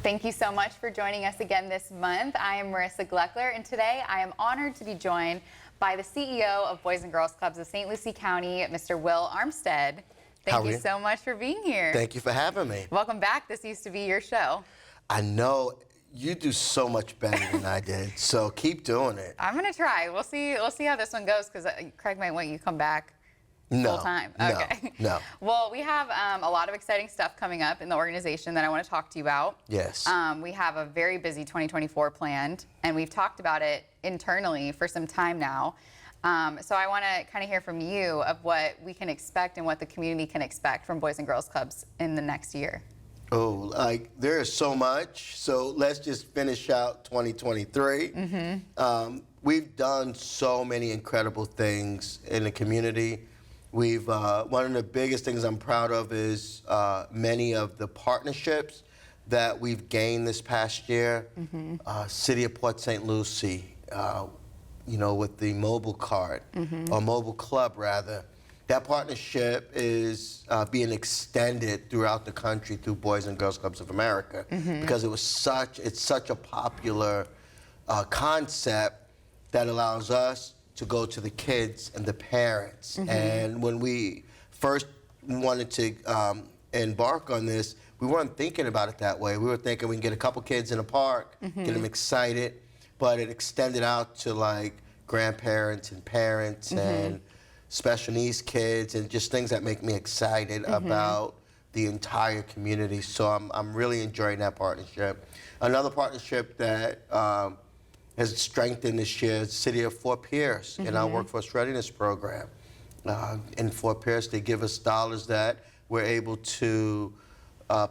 Thank you so much for joining us again this month. I am Marissa Gleockler, and today I am honored to be joined by the CEO of Boys and Girls Clubs of St. Lucie County, Mr. Will Armstead. Thank you so much for being here. Thank you for having me. Welcome back. This used to be your show. I know you do so much better than I did, so keep doing it. I'm gonna try. We'll see how this one goes, because Craig might want you to come back full time. Okay. No. Well, we have a lot of exciting stuff coming up in the organization that I want to talk to you about. Yes. We have a very busy 2024 planned, and we've talked about it internally for some time now. So I want to kind of hear from you of what we can expect and what the community can expect from Boys and Girls Clubs in the next year. Oh, there is so much. So let's just finish out 2023. We've done so many incredible things in the community. We've one of the biggest things I'm proud of is many of the partnerships that we've gained this past year. City of Port St. Lucie, with the mobile cart, or mobile club rather. That partnership is being extended throughout the country through Boys and Girls Clubs of America, because it's such a popular concept that allows us to go to the kids and the parents. And when we first wanted to embark on this, we weren't thinking about it that way. We were thinking we can get a couple kids in a park, get them excited, but it extended out to like grandparents and parents and special needs kids, and just things that make me excited about the entire community. So I'm really enjoying that partnership. Another partnership that has strengthened this year is the City of Fort Pierce in our Workforce Readiness Program. In Fort Pierce, they give us dollars that we're able to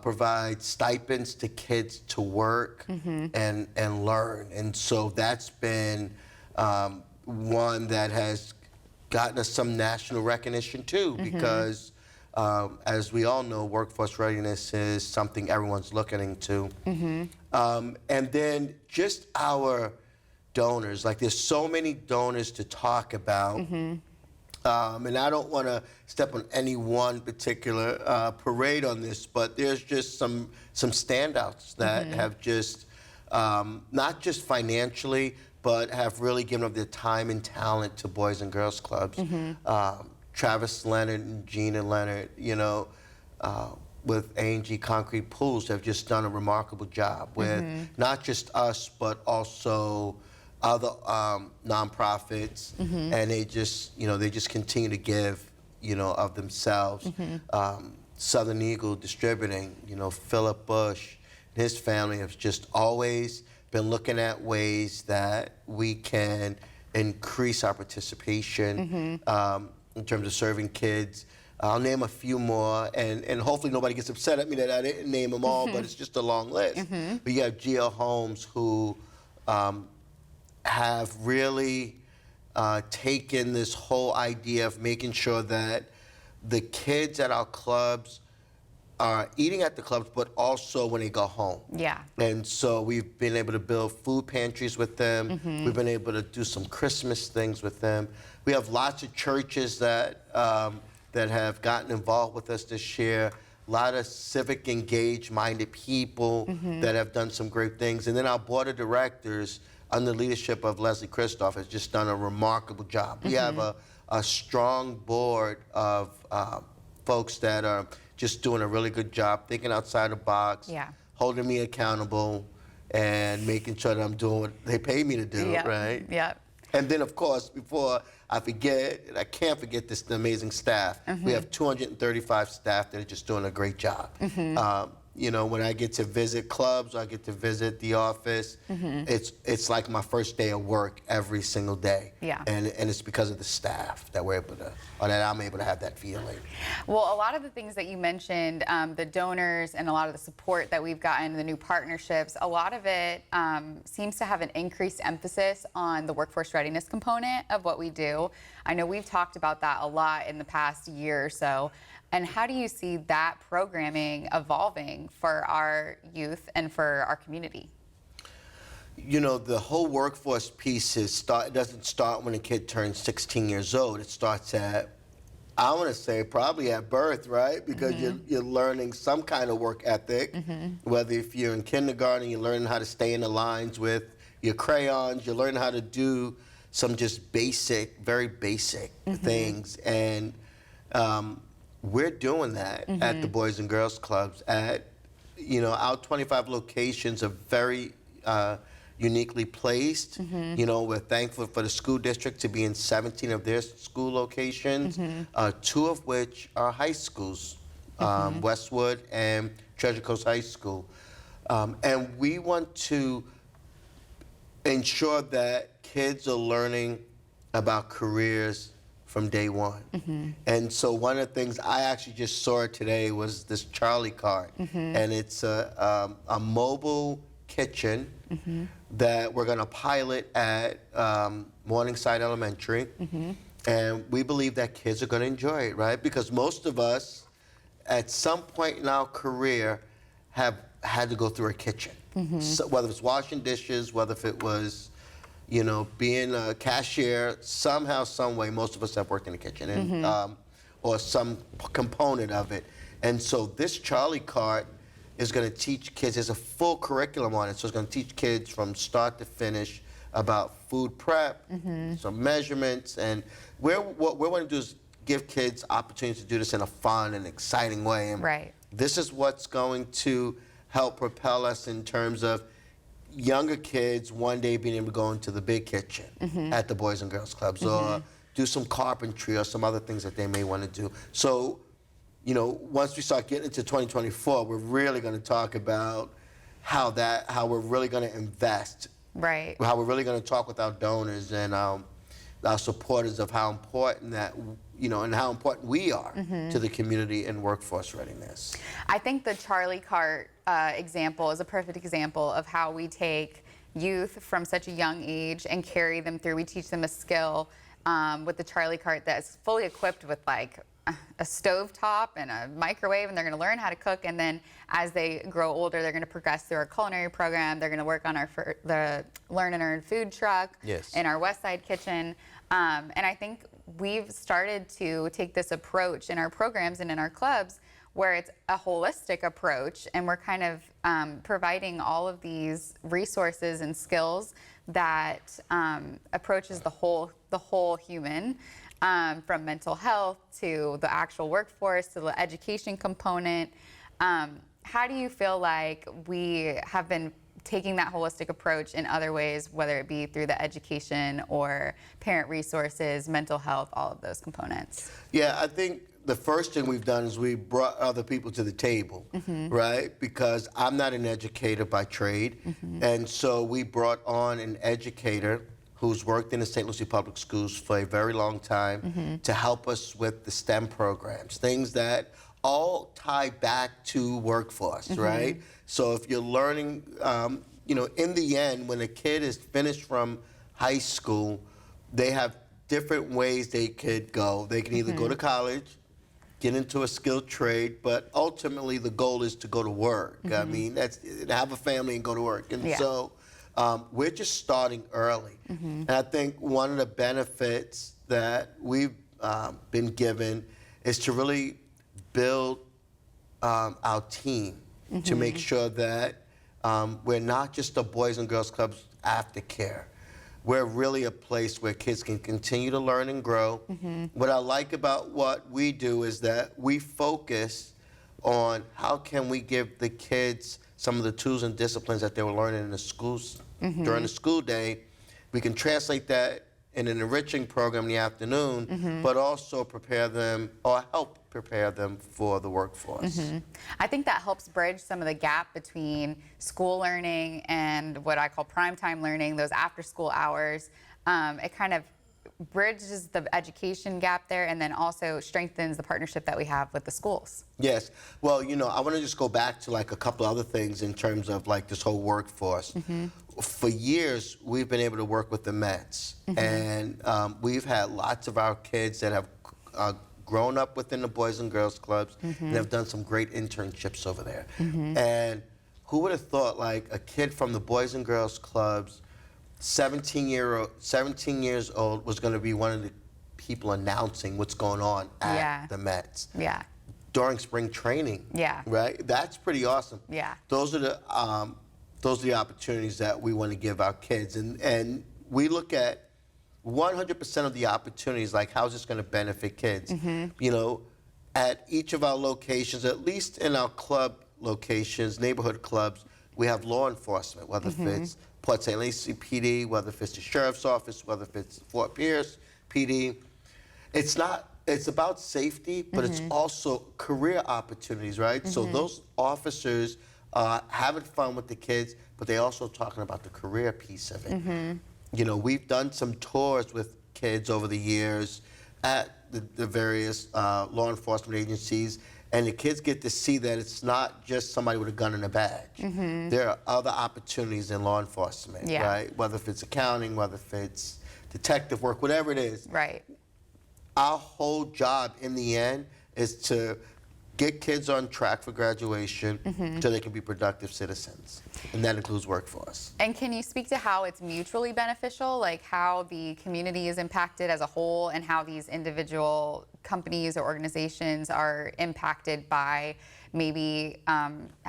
provide stipends to kids to work and learn. And so that's been one that has gotten us some national recognition too, because as we all know, workforce readiness is something everyone's looking into. And then just our donors, like there's so many donors to talk about. And I don't want to step on any one particular parade on this, but there's just some standouts that have just, not just financially, but have really given up their time and talent to Boys and Girls Clubs. Travis Leonard and Gina Leonard, with A&G Concrete Pools, have just done a remarkable job with not just us, but also other nonprofits, and they just continue to give, of themselves. Southern Eagle Distributing, Philip Bush, and his family have just always been looking at ways that we can increase our participation in terms of serving kids. I'll name a few more, and hopefully nobody gets upset at me that I didn't name them all, but it's just a long list. But you have GL Homes, who have really taken this whole idea of making sure that the kids at our clubs are eating at the clubs, but also when they go home. And so we've been able to build food pantries with them. We've been able to do some Christmas things with them. We have lots of churches that that have gotten involved with us this year. A lot of civic engaged-minded people that have done some great things. And then our board of directors, under the leadership of Leslie Christoph, has just done a remarkable job. We have a strong board of folks that are just doing a really good job, thinking outside the box, holding me accountable, and making sure that I'm doing what they pay me to do, right? And then, of course, before I forget, and I can't forget this amazing staff. We have 235 staff that are just doing a great job. When I get to visit clubs, or I get to visit the office, it's like my first day of work every single day. And it's because of the staff that we're able to, or that I'm able to have that feeling. Well, a lot of the things that you mentioned, the donors and a lot of the support that we've gotten, the new partnerships, a lot of it seems to have an increased emphasis on the workforce readiness component of what we do. I know we've talked about that a lot in the past year or so. And how do you see that programming evolving for our youth and for our community? The whole workforce piece doesn't start when a kid turns 16 years old. It starts at I want to say probably at birth, right? Because you're learning some kind of work ethic. Whether if you're in kindergarten, you're learning how to stay in the lines with your crayons. You're learning how to do some just basic, very basic things. And we're doing that at the Boys and Girls Clubs. At, you know, our 25 locations are very uniquely placed. You know, we're thankful for the school district to be in 17 of their school locations, 2 of which are high schools, Westwood and Treasure Coast High School. And we want to ensure that kids are learning about careers from day one. And so one of the things I actually just saw today was this Charlie cart. And it's a mobile kitchen that we're going to pilot at Morningside Elementary. And we believe that kids are going to enjoy it, right? Because most of us, at some point in our career, have had to go through a kitchen. So whether it's washing dishes, whether if it was, you know, being a cashier, somehow, some way, most of us have worked in the kitchen, and, or some component of it. And so this Charlie cart is going to teach kids. There's a full curriculum on it, so it's going to teach kids from start to finish about food prep, some measurements, and what we want to do is give kids opportunities to do this in a fun and exciting way. And this is what's going to help propel us in terms of younger kids one day being able to go into the big kitchen at the Boys and Girls Clubs, or do some carpentry or some other things that they may want to do. So, you know, once we start getting into 2024, we're really going to talk about how we're really going to invest, how we're really going to talk with our donors and our supporters of how important that, you know, and how important we are to the community and workforce readiness. I think the Charlie cart example is a perfect example of how we take youth from such a young age and carry them through. We teach them a skill with the Charlie cart that's fully equipped with like a stovetop and a microwave, and they're going to learn how to cook. And then as they grow older, they're going to progress through our culinary program. They're going to work on the Learn and Earn food truck in our West Side kitchen. And I think we've started to take this approach in our programs and in our clubs where it's a holistic approach, and we're kind of providing all of these resources and skills that approaches the whole human. From mental health to the actual workforce to the education component. How do you feel like we have been taking that holistic approach in other ways, whether it be through the education or parent resources, mental health, all of those components? Yeah, I think the first thing we've done is we brought other people to the table, right? Because I'm not an educator by trade. And so we brought on an educator who's worked in the St. Lucie Public Schools for a very long time to help us with the STEM programs, things that all tie back to workforce, right? So if you're learning, you know, in the end, when a kid is finished from high school, they have different ways they could go. They can either go to college, get into a skilled trade, but ultimately the goal is to go to work. I mean, that's have a family and go to work. And so we're just starting early. And I think one of the benefits that we've been given is to really build our team to make sure that we're not just a Boys and Girls Clubs aftercare. We're really a place where kids can continue to learn and grow. What I like about what we do is that we focus on how can we give the kids some of the tools and disciplines that they were learning in the schools during the school day. We can translate that in an enriching program in the afternoon, but also prepare them or help prepare them for the workforce. I think that helps bridge some of the gap between school learning and what I call primetime learning, those after school hours. It kind of bridges the education gap there and then also strengthens the partnership that we have with the schools. Yes. Well, you know, I want to just go back to like a couple other things in terms of like this whole workforce. For years, we've been able to work with the Mets, and we've had lots of our kids that have grown up within the Boys and Girls Clubs and have done some great internships over there. And who would have thought like a kid from the Boys and Girls Clubs, 17 years old, was going to be one of the people announcing what's going on at the Mets. Yeah. During spring training. Yeah. Right? That's pretty awesome. Yeah. Those are the opportunities that we want to give our kids. And we look at 100% of the opportunities, like how's this going to benefit kids? You know, at each of our locations, at least in our club locations, neighborhood clubs, we have law enforcement, whether if it's Port St. Lucie PD, whether if it's the sheriff's office, whether if it's Fort Pierce PD. It's about safety, but it's also career opportunities, right? So those officers having fun with the kids, but they also talking about the career piece of it. You know, we've done some tours with kids over the years at the various law enforcement agencies, and the kids get to see that it's not just somebody with a gun and a badge. There are other opportunities in law enforcement, right? Whether if it's accounting, whether if it's detective work, whatever it is. Right. Our whole job in the end is to get kids on track for graduation so they can be productive citizens. And that includes workforce. And can you speak to how it's mutually beneficial, like how the community is impacted as a whole and how these individual companies or organizations are impacted by maybe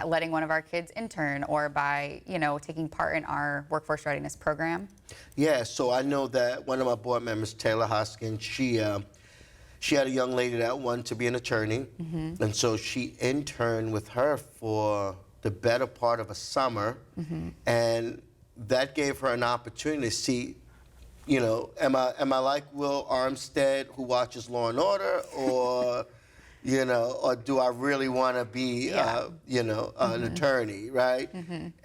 letting one of our kids intern or by, you know, taking part in our workforce readiness program? Yeah, so I know that one of my board members, Taylor Hoskins, she had a young lady that wanted to be an attorney, and so she interned with her for the better part of a summer, and that gave her an opportunity to see, you know, am I like Will Armstead who watches Law and Order, or, you know, or do I really want to be, you know, an attorney, right?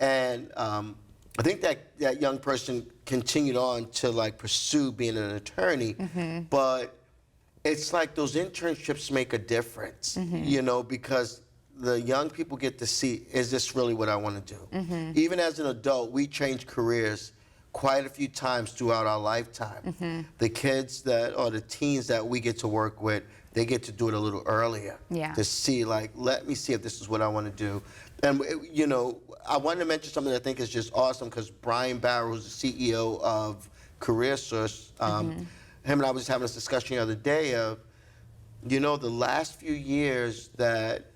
And I think that young person continued on to like pursue being an attorney, but it's like those internships make a difference, you know, because the young people get to see, is this really what I want to do? Even as an adult, we change careers quite a few times throughout our lifetime. The kids or the teens that we get to work with, they get to do it a little earlier to see, like, let me see if this is what I want to do. And, you know, I wanted to mention something that I think is just awesome, because Brian Barrow, who's the CEO of Career Source, him and I was just having this discussion the other day of, you know, the last few years that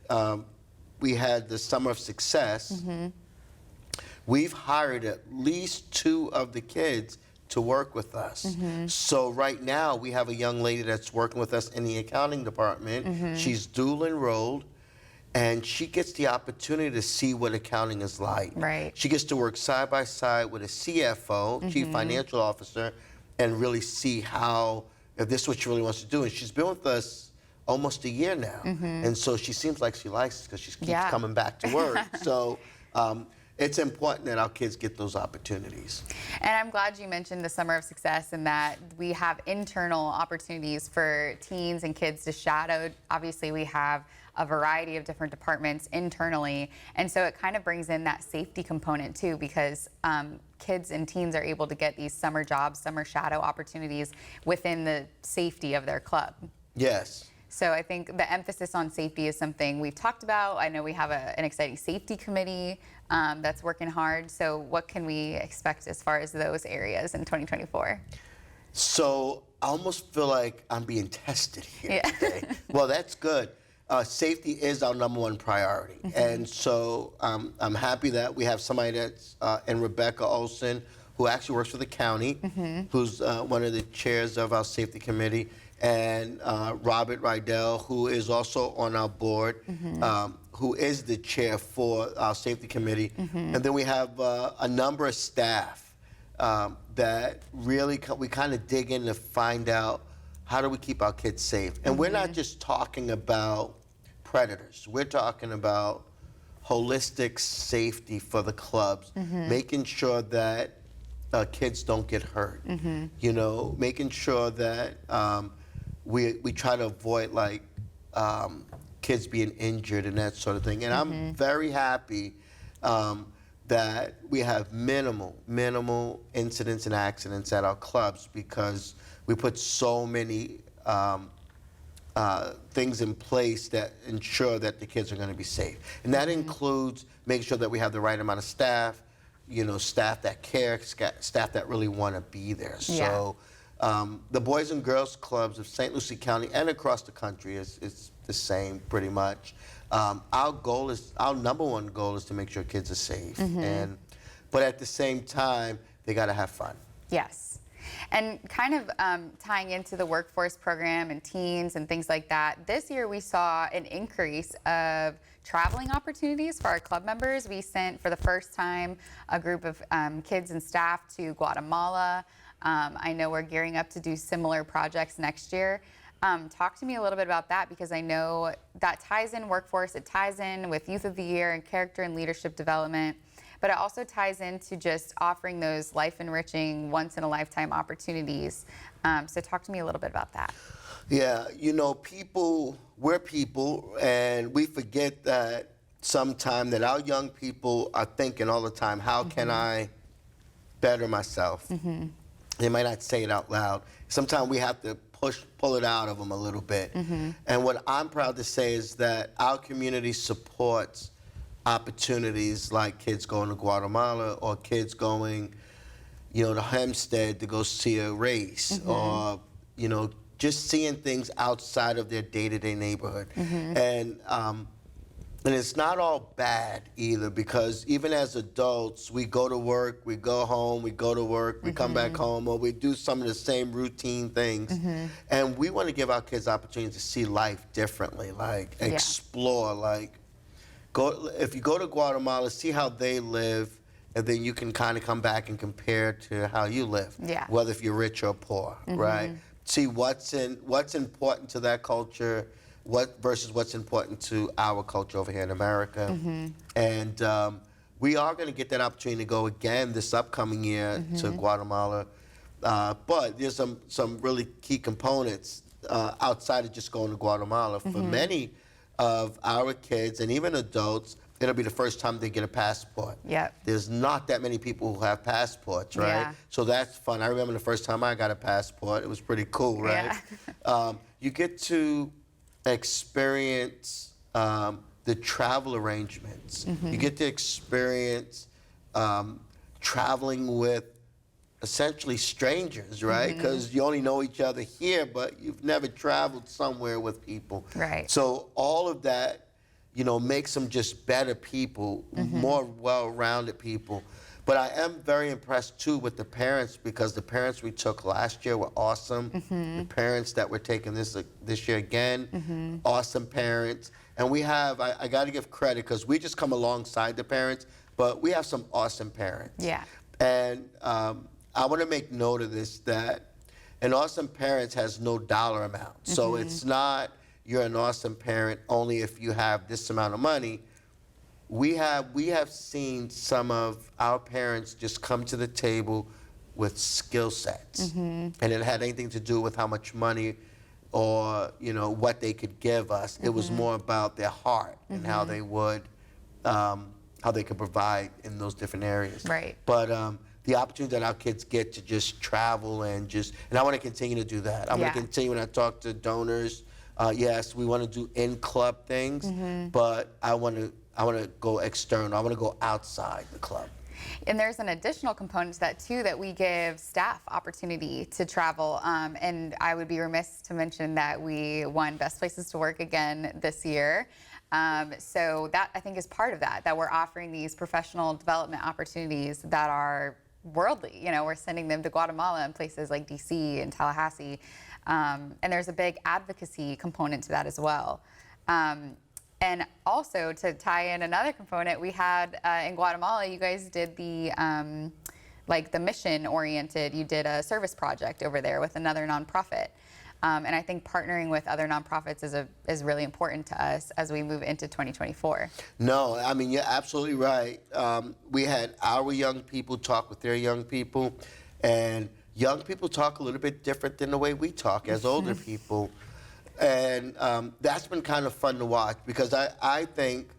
we had the Summer of Success, we've hired at least 2 of the kids to work with us. So right now we have a young lady that's working with us in the accounting department. She's dual enrolled, and she gets the opportunity to see what accounting is like. Right. She gets to work side by side with a CFO, Chief Financial Officer, and really see if this is what she really wants to do. And she's been with us almost a year now. And so she seems like she likes it because she keeps coming back to work. So it's important that our kids get those opportunities. And I'm glad you mentioned the Summer of Success and that we have internal opportunities for teens and kids to shadow. Obviously, we have a variety of different departments internally. And so it kind of brings in that safety component too, because kids and teens are able to get these summer jobs, summer shadow opportunities within the safety of their club. Yes. So I think the emphasis on safety is something we've talked about. I know we have an exciting safety committee that's working hard. So what can we expect as far as those areas in 2024? So I almost feel like I'm being tested here today. Well, that's good. Safety is our #1 priority. And so I'm happy that we have somebody that's in Rebecca Olson, who actually works for the county, who's one of the chairs of our safety committee, and Robert Rydell, who is also on our board, who is the chair for our safety committee. And then we have a number of staff that really, we kind of dig in to find out, how do we keep our kids safe? And we're not just talking about predators. We're talking about holistic safety for the clubs, making sure that kids don't get hurt. You know, making sure that we try to avoid like kids being injured and that sort of thing. And I'm very happy that we have minimal incidents and accidents at our clubs, because we put so many things in place that ensure that the kids are going to be safe. And that includes making sure that we have the right amount of staff, you know, staff that care, staff that really want to be there. So The Boys and Girls Clubs of St. Lucie County and across the country is the same pretty much. Our number one goal is to make sure kids are safe, but at the same time, they got to have fun. Yes. And kind of tying into the workforce program and teens and things like that, this year we saw an increase of traveling opportunities for our club members. We sent for the first time a group of kids and staff to Guatemala. I know we're gearing up to do similar projects next year. Talk to me a little bit about that, because I know that ties in workforce, it ties in with Youth of the Year and character and leadership development, but it also ties into just offering those life-enriching, once-in-a-lifetime opportunities. So talk to me a little bit about that. Yeah, you know, we're people, and we forget that sometimes that our young people are thinking all the time, how can I better myself? They might not say it out loud. Sometimes we have to pull it out of them a little bit. And what I'm proud to say is that our community supports opportunities like kids going to Guatemala, or kids going, you know, to Armstead to go see a race, or, you know, just seeing things outside of their day-to-day neighborhood. And it's not all bad either, because even as adults, we go to work, we go home, we go to work, we come back home, or we do some of the same routine things. And we want to give our kids opportunities to see life differently, like explore, like if you go to Guatemala, see how they live, and then you can kind of come back and compare to how you live, whether if you're rich or poor, right? See what's important to that culture, versus what's important to our culture over here in America. And we are going to get that opportunity to go again this upcoming year to Guatemala. But there's some really key components outside of just going to Guatemala. For many of our kids and even adults, it'll be the first time they get a passport. There's not that many people who have passports, right? So that's fun. I remember the first time I got a passport. It was pretty cool, right? You get to experience the travel arrangements. You get to experience traveling with essentially strangers, right? Because you only know each other here, but you've never traveled somewhere with people. So all of that, you know, makes them just better people, more well-rounded people. But I am very impressed too with the parents, because the parents we took last year were awesome. The parents that we're taking this year again, awesome parents. And we have, I got to give credit, because we just come alongside the parents, but we have some awesome parents. And I want to make note of this, that an awesome parent has no dollar amount. So it's not you're an awesome parent only if you have this amount of money. We have seen some of our parents just come to the table with skill sets, and it had anything to do with how much money or, you know, what they could give us. It was more about their heart and how they would, how they could provide in those different areas. But the opportunity that our kids get to just travel and I want to continue to do that. I'm going to continue when I talk to donors. Yes, we want to do in-club things, but I want to go external. I want to go outside the club. And there's an additional component to that too, that we give staff opportunity to travel. And I would be remiss to mention that we won Best Places to Work again this year. So that, I think, is part of that we're offering these professional development opportunities that are worldly. You know, we're sending them to Guatemala and places like DC and Tallahassee. And there's a big advocacy component to that as well. And also, to tie in another component, we had in Guatemala, you guys did the like the mission-oriented, you did a service project over there with another nonprofit. And I think partnering with other nonprofits is really important to us as we move into 2024. No, I mean, you're absolutely right. We had our young people talk with their young people, and young people talk a little bit different than the way we talk as older people. And that's been kind of fun to watch, because I think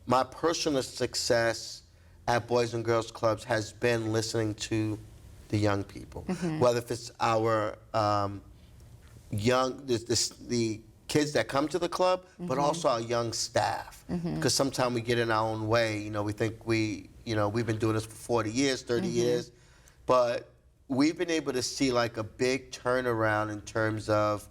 my personal success at Boys and Girls Clubs has been listening to the young people, whether if it's our the kids that come to the club, but also our young staff, because sometimes we get in our own way. You know, we think we've been doing this for 40 years, 30 years, but we've been able to see like a big turnaround in terms of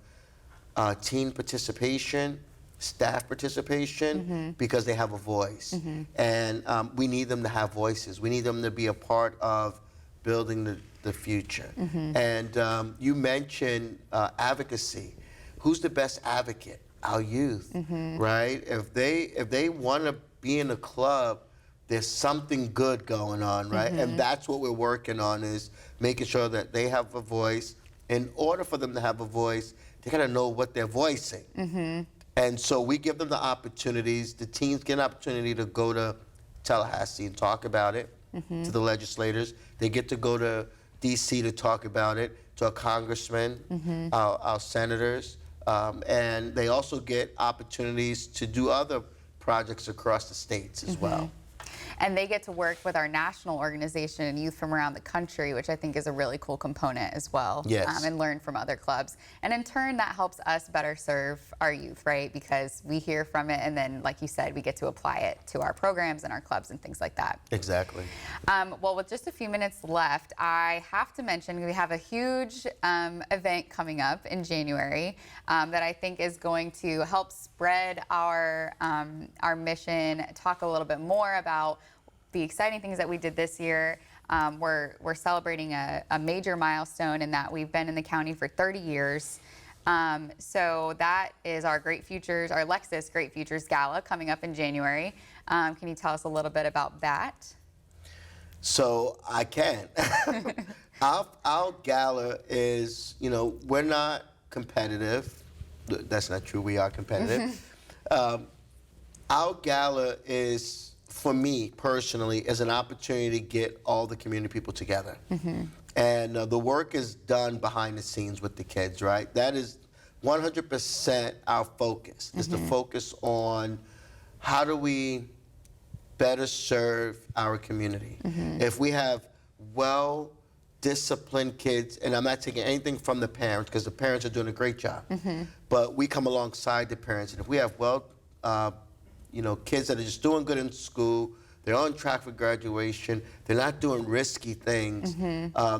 teen participation, staff participation, because they have a voice. And we need them to have voices. We need them to be a part of building the future. And you mentioned advocacy. Who's the best advocate? Our youth, right? If they want to be in a club, there's something good going on, right? And that's what we're working on, is making sure that they have a voice. In order for them to have a voice, they gotta know what they're voicing. And so we give them the opportunities. The teens get an opportunity to go to Tallahassee and talk about it to the legislators. They get to go to DC to talk about it to our congressmen, our senators, and they also get opportunities to do other projects across the states as well. And they get to work with our national organization and youth from around the country, which I think is a really cool component as well. Yes. And learn from other clubs. And in turn, that helps us better serve our youth, right? Because we hear from it, and then, like you said, we get to apply it to our programs and our clubs and things like that. Exactly. Well, with just a few minutes left, I have to mention we have a huge event coming up in January that I think is going to help spread our mission, talk a little bit more about the exciting things that we did this year. We're celebrating a major milestone in that we've been in the county for 30 years. So that is our Great Futures, our Lexus Great Futures Gala coming up in January. Can you tell us a little bit about that? So I can. Our gala is, we're not competitive. That's not true. We are competitive. Our gala is, for me personally, is an opportunity to get all the community people together. And the work is done behind the scenes with the kids, right? That is 100% our focus, is to focus on how do we better serve our community. If we have well-disciplined kids, and I'm not taking anything from the parents, because the parents are doing a great job, but we come alongside the parents, and if we have kids that are just doing good in school, they're on track for graduation, they're not doing risky things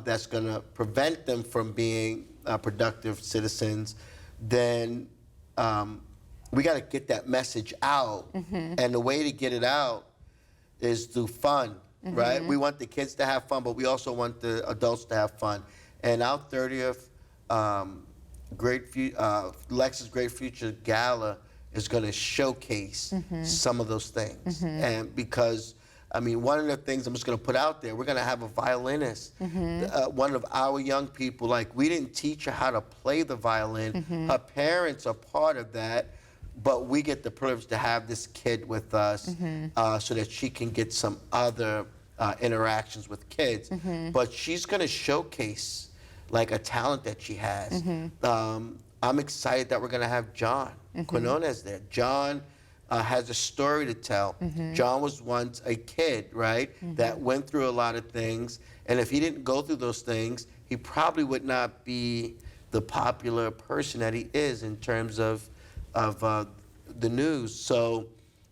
that's gonna prevent them from being productive citizens, then we gotta get that message out. And the way to get it out is through fun, right? We want the kids to have fun, but we also want the adults to have fun. And our 30th Lexus Great Future Gala is going to showcase some of those things. And because, one of the things I'm just going to put out there, we're going to have a violinist. One of our young people, we didn't teach her how to play the violin. Her parents are part of that, but we get the privilege to have this kid with us so that she can get some other interactions with kids. But she's going to showcase a talent that she has. I'm excited that we're going to have John Quinones there. John has a story to tell. John was once a kid, right, that went through a lot of things. And if he didn't go through those things, he probably would not be the popular person that he is in terms of the news. So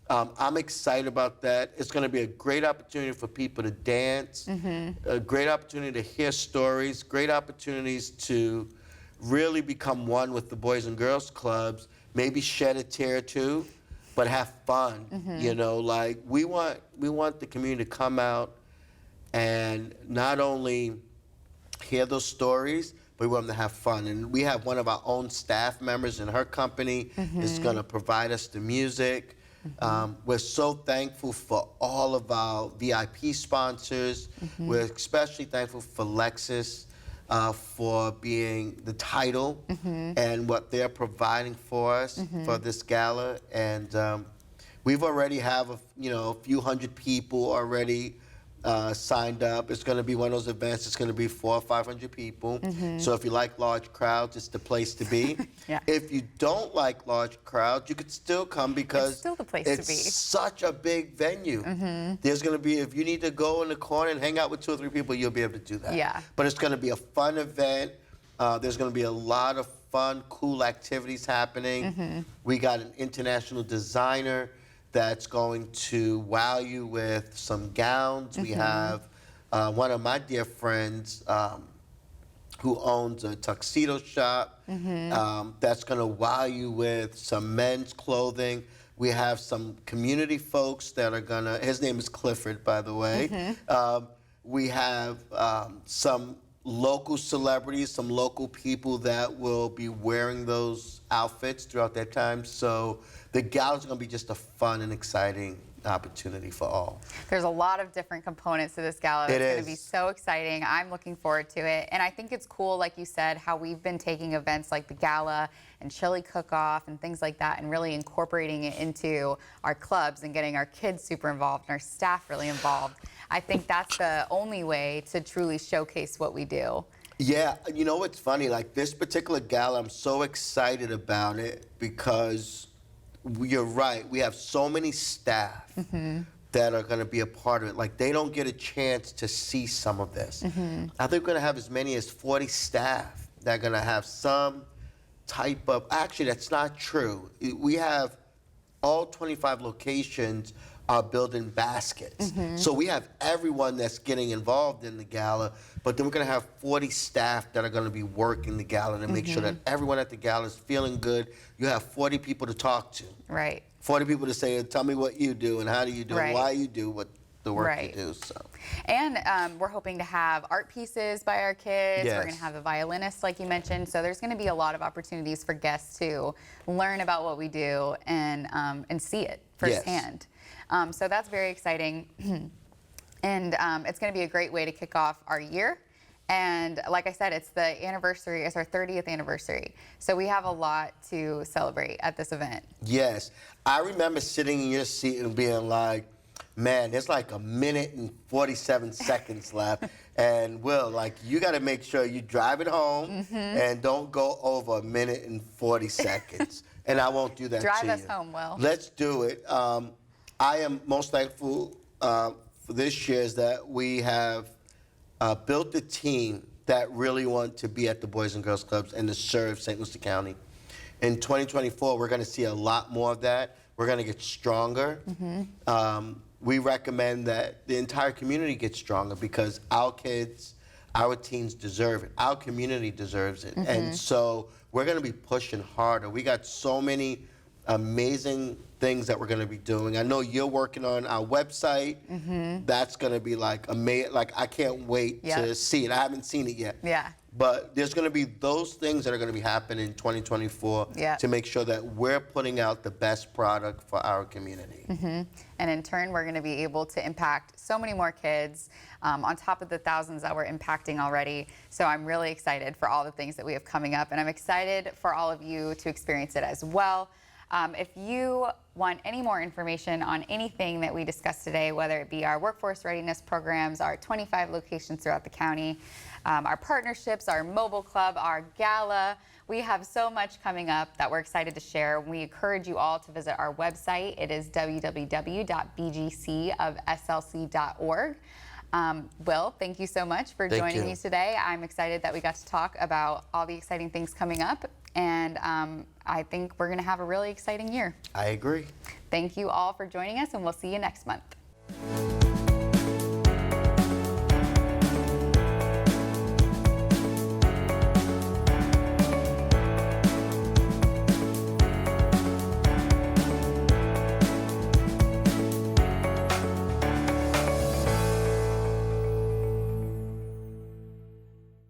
I'm excited about that. It's going to be a great opportunity for people to dance, a great opportunity to hear stories, great opportunities to really become one with the Boys and Girls Clubs, maybe shed a tear or two, but have fun. We want the community to come out and not only hear those stories, but we want them to have fun. And we have one of our own staff members in her company is going to provide us the music. We're so thankful for all of our VIP sponsors. We're especially thankful for Lexus for being the title and what they're providing for us for this gala. And we've already have a few hundred people already signed up. It's going to be one of those events. It's going to be 400 or 500 people. So if you like large crowds, it's the place to be. If you don't like large crowds, you could still come because it's still the place it's to be. Such a big venue. There's going to be, if you need to go in the corner and hang out with 2 or 3 people, you'll be able to do that. But it's going to be a fun event. There's going to be a lot of fun, cool activities happening. We got an international designer that's going to wow you with some gowns. We have one of my dear friends, who owns a tuxedo shop that's going to wow you with some men's clothing. We have some community folks that are going to, his name is Clifford, by the way. We have some local celebrities, some local people that will be wearing those outfits throughout that time. So the gala is going to be just a fun and exciting opportunity for all. There's a lot of different components to this gala. It's going to be is. so exciting. I'm looking forward to it. And I think it's cool, like you said, how we've been taking events like the gala and chili cook-off and things like that and really incorporating it into our clubs and getting our kids super involved and our staff really involved. I think that's the only way to truly showcase what we do. Yeah, you know what's funny? Like this particular gala, I'm so excited about it because you're right. We have so many staff that are going to be a part of it. Like they don't get a chance to see some of this. I think we're going to have as many as 40 staff that are going to have some type of, actually that's not true. We have all 25 locations are building baskets. So we have everyone that's getting involved in the gala, but then we're gonna have 40 staff that are gonna be working the gala to make sure that everyone at the gala is feeling good. You have 40 people to talk to. Right. 40 people to say, tell me what you do and how do you do it, why you do what the work you do. So. And we're hoping to have art pieces by our kids. Yes. We're going to have a violinist, like you mentioned. So there's going to be a lot of opportunities for guests to learn about what we do and see it firsthand. So that's very exciting. And it's going to be a great way to kick off our year. And like I said, it's the anniversary, it's our 30th anniversary. So we have a lot to celebrate at this event. Yes. I remember sitting in your seat and being like, man, there's like 1 minute and 47 seconds left. And Will, like, you got to make sure you drive it home and don't go over 1 minute and 40 seconds. And I won't do that to you. Drive us home, Will. Let's do it. I am most thankful for this year is that we have built a team that really want to be at the Boys and Girls Clubs and to serve St. Lucie County. In 2024, we're going to see a lot more of that. We're going to get stronger. We recommend that the entire community gets stronger because our kids, our teens deserve it. Our community deserves it. And so we're going to be pushing harder. We got so many amazing things that we're going to be doing. I know you're working on our website. That's going to be like amazing. Like I can't wait to see it. I haven't seen it yet. Yeah. But there's going to be those things that are going to be happening in 2024 to make sure that we're putting out the best product for our community. And in turn, we're going to be able to impact so many more kids on top of the thousands that we're impacting already. So I'm really excited for all the things that we have coming up. And I'm excited for all of you to experience it as well. If you want any more information on anything that we discussed today, whether it be our workforce readiness programs, our 25 locations throughout the county, our partnerships, our mobile club, our gala, we have so much coming up that we're excited to share. We encourage you all to visit our website. It is www.bgcofslc.org. Will, thank you so much for joining me today. I'm excited that we got to talk about all the exciting things coming up, and I think we're going to have a really exciting year. I agree. Thank you all for joining us, and we'll see you next month.